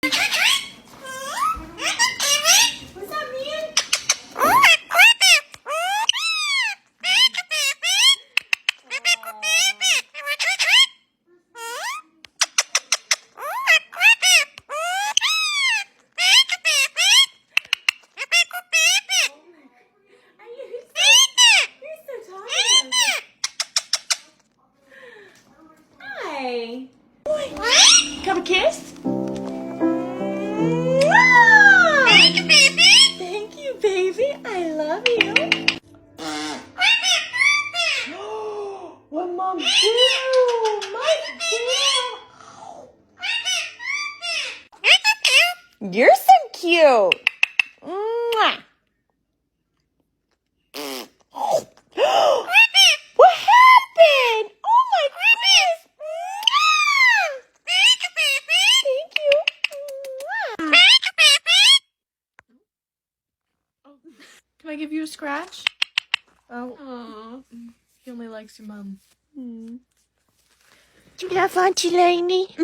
What's that mean? Hi. Come kiss. Thank you, baby. Thank you, baby. I love you. What mom do? My dear. You're so cute. Mwah. What happened? Oh my goodness. Thank you, baby. Thank you. Can I give you a scratch? Oh. He only likes your mom. Do you have Auntie Lainey?